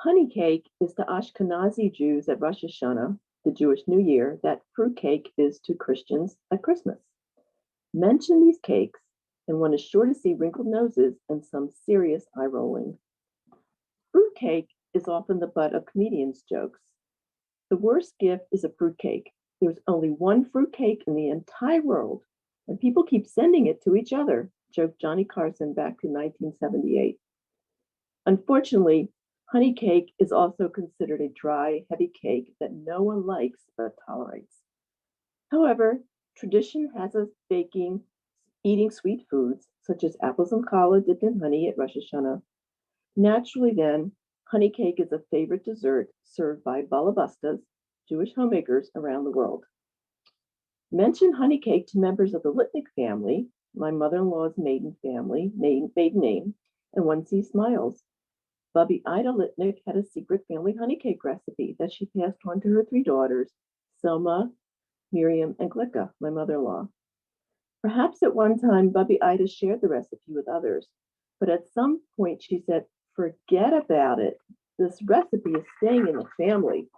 Honey cake is to Ashkenazi Jews at Rosh Hashanah, the Jewish New Year, that fruit cake is to Christians at Christmas. Mention these cakes, and one is sure to see wrinkled noses and some serious eye rolling. Fruit cake is often the butt of comedians' jokes. The worst gift is a fruit cake. There's only one fruit cake in the entire world, and people keep sending it to each other, joked Johnny Carson back in 1978. Unfortunately, honey cake is also considered a dry, heavy cake that no one likes but tolerates. However, tradition has us eating sweet foods such as apples and challah dipped in honey at Rosh Hashanah. Naturally, then, honey cake is a favorite dessert served by balabastas, Jewish homemakers around the world. Mention honey cake to members of the Litnick family, my mother-in-law's maiden name, and one sees smiles. Bubby Ida Litnick had a secret family honey cake recipe that she passed on to her three daughters, Selma, Miriam, and Glicka, my mother-in-law. Perhaps at one time, Bubby Ida shared the recipe with others, but at some point she said, "Forget about it. This recipe is staying in the family."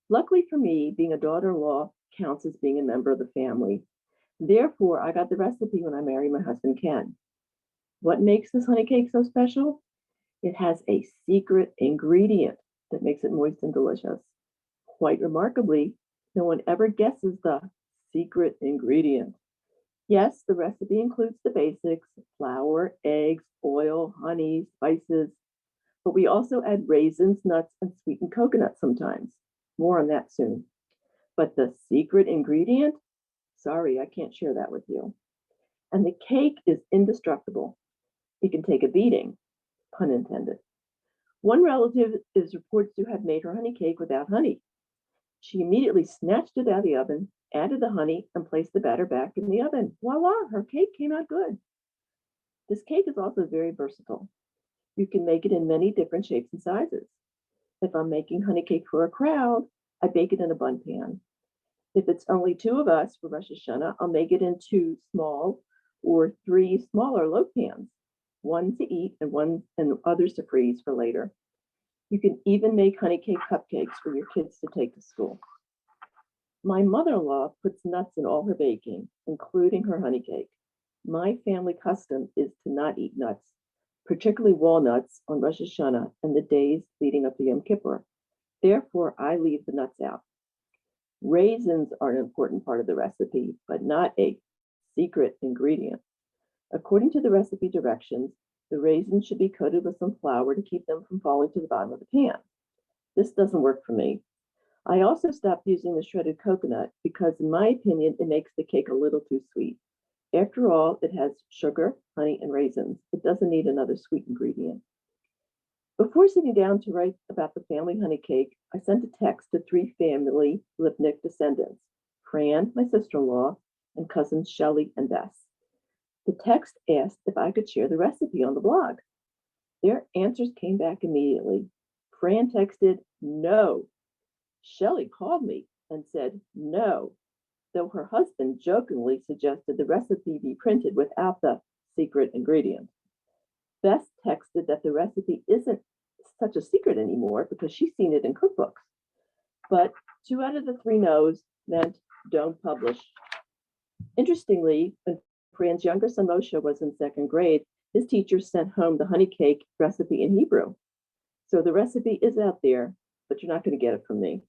Luckily for me, being a daughter-in-law counts as being a member of the family. Therefore, I got the recipe when I married my husband, Ken. What makes this honey cake so special? It has a secret ingredient that makes it moist and delicious. Quite remarkably, no one ever guesses the secret ingredient. Yes, the recipe includes the basics: flour, eggs, oil, honey, spices, but we also add raisins, nuts, and sweetened coconut sometimes. More on that soon. But the secret ingredient? Sorry, I can't share that with you. And the cake is indestructible. It can take a beating, pun intended. One relative is reported to have made her honey cake without honey. She immediately snatched it out of the oven, added the honey, and placed the batter back in the oven. Voila, her cake came out good. This cake is also very versatile. You can make it in many different shapes and sizes. If I'm making honey cake for a crowd, I bake it in a bun pan. If it's only two of us for Rosh Hashanah, I'll make it in two small or three smaller loaf pans, one to eat and others to freeze for later. You can even make honey cake cupcakes for your kids to take to school. My mother-in-law puts nuts in all her baking, including her honey cake. My family custom is to not eat nuts, particularly walnuts, on Rosh Hashanah and the days leading up to Yom Kippur. Therefore, I leave the nuts out. Raisins are an important part of the recipe, but not a secret ingredient. According to the recipe directions, the raisins should be coated with some flour to keep them from falling to the bottom of the pan. This doesn't work for me. I also stopped using the shredded coconut because, in my opinion, it makes the cake a little too sweet. After all, it has sugar, honey, and raisins. It doesn't need another sweet ingredient. Before sitting down to write about the family honey cake, I sent a text to three family Lipnick descendants: Fran, my sister-in-law, and cousins Shelley and Bess. The text asked if I could share the recipe on the blog. Their answers came back immediately. Fran texted, "No." Shelley called me and said, "No," though her husband jokingly suggested the recipe be printed without the secret ingredient. Bess texted that the recipe isn't such a secret anymore because she's seen it in cookbooks. But 2 out of the 3 no's meant don't publish. Interestingly, when Fran's younger son Moshe was in 2nd grade, his teacher sent home the honey cake recipe in Hebrew. So the recipe is out there, but you're not going to get it from me.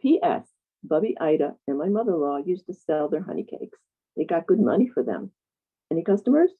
P.S. Bubby Ida and my mother-in-law used to sell their honey cakes. They got good money for them. Any customers?